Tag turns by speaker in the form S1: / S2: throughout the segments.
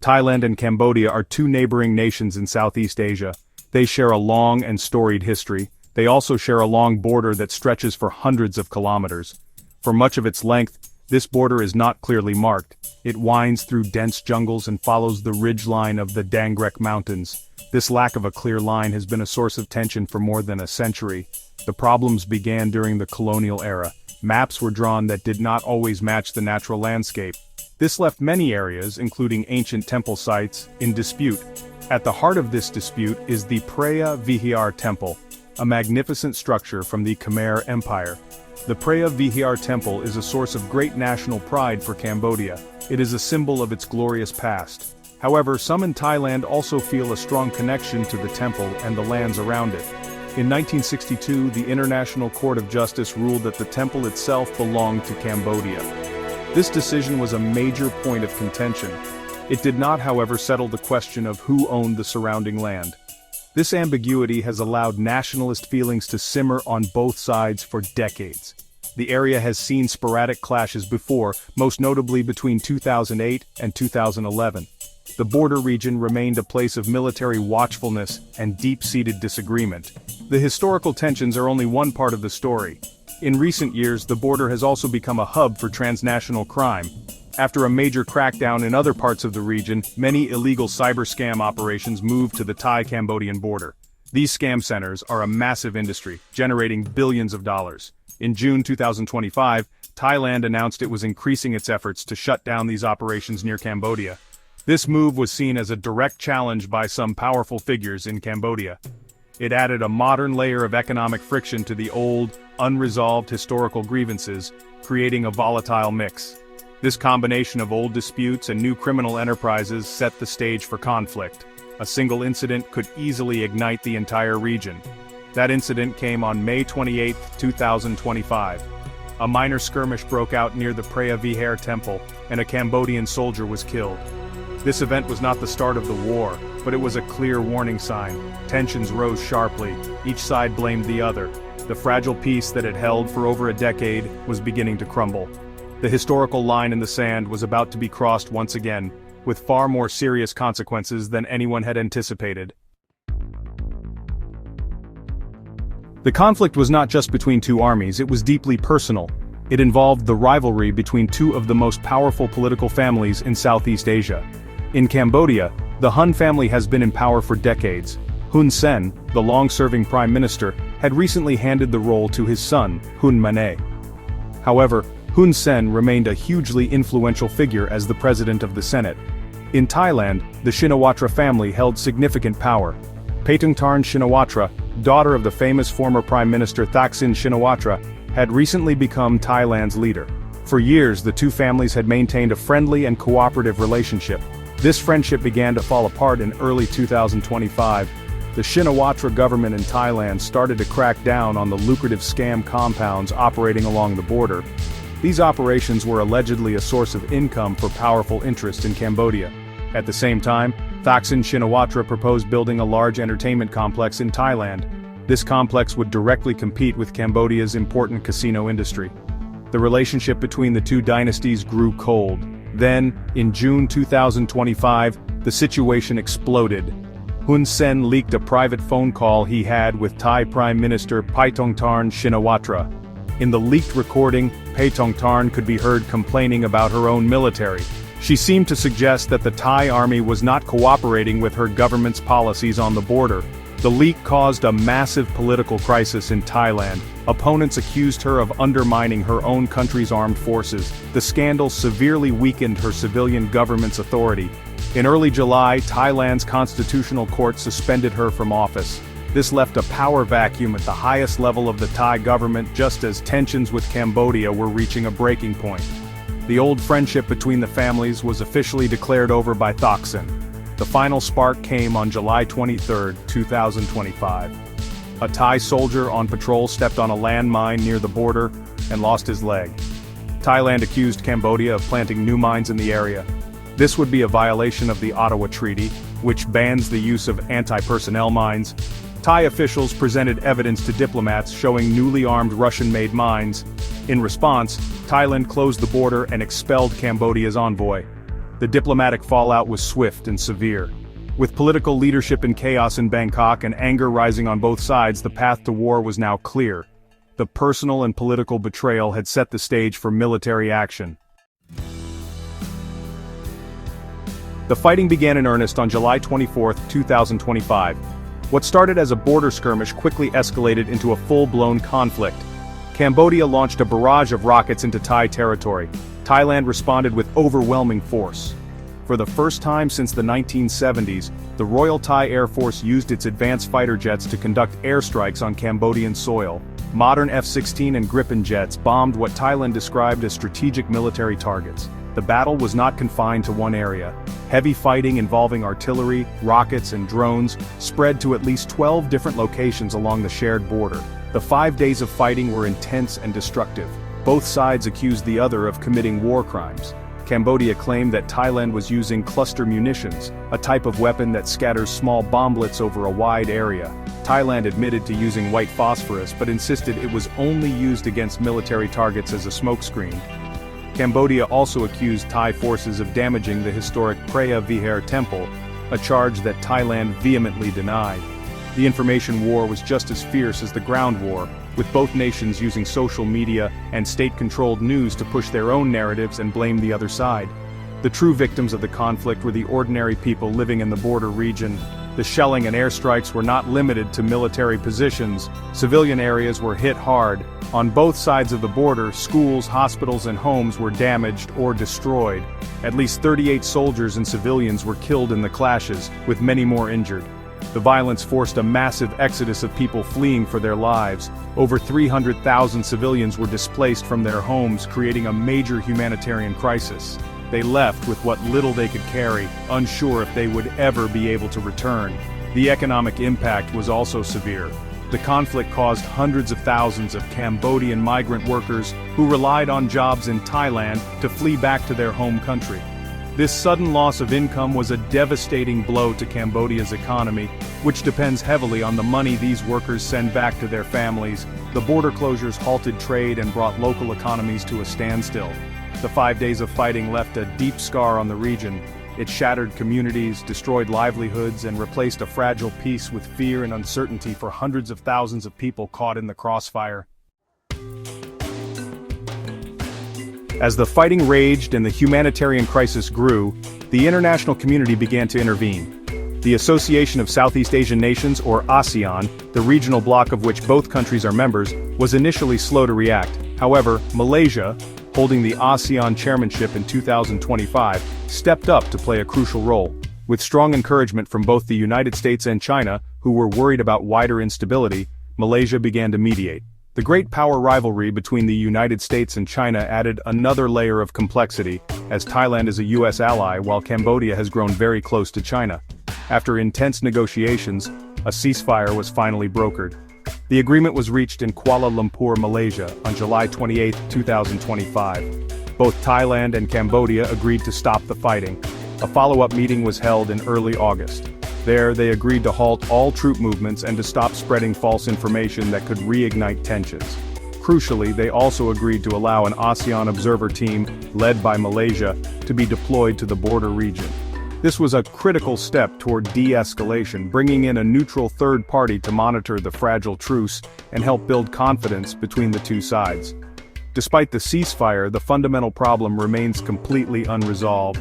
S1: Thailand and Cambodia are two neighboring nations in Southeast Asia. They share a long and storied history. They also share a long border that stretches for hundreds of kilometers. For much of its length, this border is not clearly marked. It winds through dense jungles and follows the ridgeline of the Dangrek Mountains. This lack of a clear line has been a source of tension for more than a century. The problems began during the colonial era. Maps were drawn that did not always match the natural landscape. This left many areas, including ancient temple sites, in dispute. At the heart of this dispute is the Preah Vihear Temple, a magnificent structure from the Khmer Empire. The Preah Vihear Temple is a source of great national pride for Cambodia. It is a symbol of its glorious past. However, some in Thailand also feel a strong connection to the temple and the lands around it. In 1962, the International Court of Justice ruled that the temple itself belonged to Cambodia. This decision was a major point of contention. It did not, however, settle the question of who owned the surrounding land. This ambiguity has allowed nationalist feelings to simmer on both sides for decades. The area has seen sporadic clashes before, most notably between 2008 and 2011. The border region remained a place of military watchfulness and deep-seated disagreement. The historical tensions are only one part of the story. In recent years, the border has also become a hub for transnational crime. After a major crackdown in other parts of the region, many illegal cyber scam operations moved to the Thai-Cambodian border. These scam centers are a massive industry, generating billions of dollars. In June 2025, Thailand announced it was increasing its efforts to shut down these operations near Cambodia. This move was seen as a direct challenge by some powerful figures in Cambodia. It added a modern layer of economic friction to the old, unresolved historical grievances, creating a volatile mix. This combination of old disputes and new criminal enterprises set the stage for conflict. A single incident could easily ignite the entire region. That incident came on May 28, 2025. A minor skirmish broke out near the Preah Vihear Temple, and a Cambodian soldier was killed. This event was not the start of the war, but it was a clear warning sign. Tensions rose sharply. Each side blamed the other. The fragile peace that had held for over a decade was beginning to crumble. The historical line in the sand was about to be crossed once again, with far more serious consequences than anyone had anticipated. The conflict was not just between two armies, it was deeply personal. It involved the rivalry between two of the most powerful political families in Southeast Asia. In Cambodia, the Hun family has been in power for decades. Hun Sen, the long-serving prime minister, had recently handed the role to his son, Hun Manet. However, Hun Sen remained a hugely influential figure as the president of the Senate. In Thailand, the Shinawatra family held significant power. Paetongtarn Shinawatra, daughter of the famous former Prime Minister Thaksin Shinawatra, had recently become Thailand's leader. For years, the two families had maintained a friendly and cooperative relationship. This friendship began to fall apart in early 2025. The Shinawatra government in Thailand started to crack down on the lucrative scam compounds operating along the border. These operations were allegedly a source of income for powerful interests in Cambodia. At the same time, Thaksin Shinawatra proposed building a large entertainment complex in Thailand. This complex would directly compete with Cambodia's important casino industry. The relationship between the two dynasties grew cold. Then, in June 2025, the situation exploded. Hun Sen leaked a private phone call he had with Thai Prime Minister Paetongtarn Shinawatra. In the leaked recording, Paetongtarn could be heard complaining about her own military. She seemed to suggest that the Thai army was not cooperating with her government's policies on the border. The leak caused a massive political crisis in Thailand. Opponents accused her of undermining her own country's armed forces. The scandal severely weakened her civilian government's authority. In early July, Thailand's constitutional court suspended her from office. This left a power vacuum at the highest level of the Thai government just as tensions with Cambodia were reaching a breaking point. The old friendship between the families was officially declared over by Thaksin. The final spark came on July 23, 2025. A Thai soldier on patrol stepped on a landmine near the border and lost his leg. Thailand accused Cambodia of planting new mines in the area. This would be a violation of the Ottawa Treaty, which bans the use of anti-personnel mines. Thai officials presented evidence to diplomats showing newly armed Russian-made mines. In response, Thailand closed the border and expelled Cambodia's envoy. The diplomatic fallout was swift and severe. With political leadership in chaos in Bangkok and anger rising on both sides, the path to war was now clear. The personal and political betrayal had set the stage for military action. The fighting began in earnest on July 24, 2025. What started as a border skirmish quickly escalated into a full-blown conflict. Cambodia launched a barrage of rockets into Thai territory. Thailand responded with overwhelming force. For the first time since the 1970s, the Royal Thai Air Force used its advanced fighter jets to conduct airstrikes on Cambodian soil. Modern F-16 and Gripen jets bombed what Thailand described as strategic military targets. The battle was not confined to one area. Heavy fighting involving artillery, rockets, and drones spread to at least 12 different locations along the shared border. The 5 days of fighting were intense and destructive. Both sides accused the other of committing war crimes. Cambodia claimed that Thailand was using cluster munitions, a type of weapon that scatters small bomblets over a wide area. Thailand admitted to using white phosphorus but insisted it was only used against military targets as a smokescreen. Cambodia also accused Thai forces of damaging the historic Preah Vihear temple, a charge that Thailand vehemently denied. The information war was just as fierce as the ground war, with both nations using social media and state-controlled news to push their own narratives and blame the other side. The true victims of the conflict were the ordinary people living in the border region. The shelling and airstrikes were not limited to military positions. Civilian areas were hit hard. On both sides of the border, schools, hospitals, and homes were damaged or destroyed. At least 38 soldiers and civilians were killed in the clashes, with many more injured. The violence forced a massive exodus of people fleeing for their lives. Over 300,000 civilians were displaced from their homes, creating a major humanitarian crisis. They left with what little they could carry, unsure if they would ever be able to return. The economic impact was also severe. The conflict caused hundreds of thousands of Cambodian migrant workers who relied on jobs in Thailand to flee back to their home country. This sudden loss of income was a devastating blow to Cambodia's economy, which depends heavily on the money these workers send back to their families. The border closures halted trade and brought local economies to a standstill. The 5 days of fighting left a deep scar on the region. It shattered communities, destroyed livelihoods, and replaced a fragile peace with fear and uncertainty for hundreds of thousands of people caught in the crossfire. As the fighting raged and the humanitarian crisis grew, the international community began to intervene. The Association of Southeast Asian Nations, or ASEAN, the regional bloc of which both countries are members, was initially slow to react. However, Malaysia, holding the ASEAN chairmanship in 2025, stepped up to play a crucial role. With strong encouragement from both the United States and China, who were worried about wider instability, Malaysia began to mediate. The great power rivalry between the United States and China added another layer of complexity, as Thailand is a US ally while Cambodia has grown very close to China. After intense negotiations, a ceasefire was finally brokered. The agreement was reached in Kuala Lumpur, Malaysia, on July 28, 2025. Both Thailand and Cambodia agreed to stop the fighting. A follow-up meeting was held in early August. There, they agreed to halt all troop movements and to stop spreading false information that could reignite tensions. Crucially, they also agreed to allow an ASEAN observer team, led by Malaysia, to be deployed to the border region. This was a critical step toward de-escalation, bringing in a neutral third party to monitor the fragile truce and help build confidence between the two sides. Despite the ceasefire, the fundamental problem remains completely unresolved.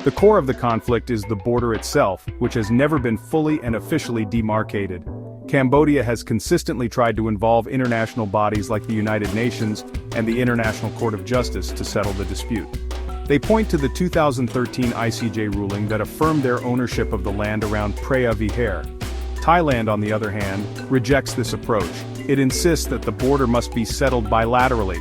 S1: The core of the conflict is the border itself, which has never been fully and officially demarcated. Cambodia has consistently tried to involve international bodies like the United Nations and the International Court of Justice to settle the dispute. They point to the 2013 ICJ ruling that affirmed their ownership of the land around Preah Vihear. Thailand, on the other hand, rejects this approach. It insists that the border must be settled bilaterally,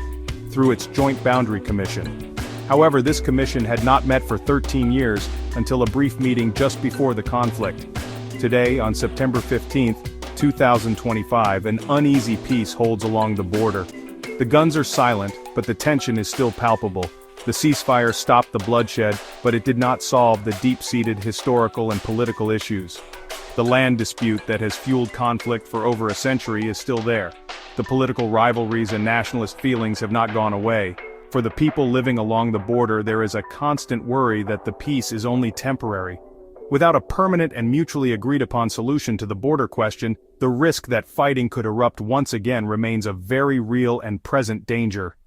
S1: through its Joint Boundary Commission. However, this commission had not met for 13 years until a brief meeting just before the conflict. Today, on September 15, 2025, an uneasy peace holds along the border. The guns are silent, but the tension is still palpable. The ceasefire stopped the bloodshed, but it did not solve the deep-seated historical and political issues. The land dispute that has fueled conflict for over a century is still there. The political rivalries and nationalist feelings have not gone away. For the people living along the border, there is a constant worry that the peace is only temporary. Without a permanent and mutually agreed-upon solution to the border question, the risk that fighting could erupt once again remains a very real and present danger.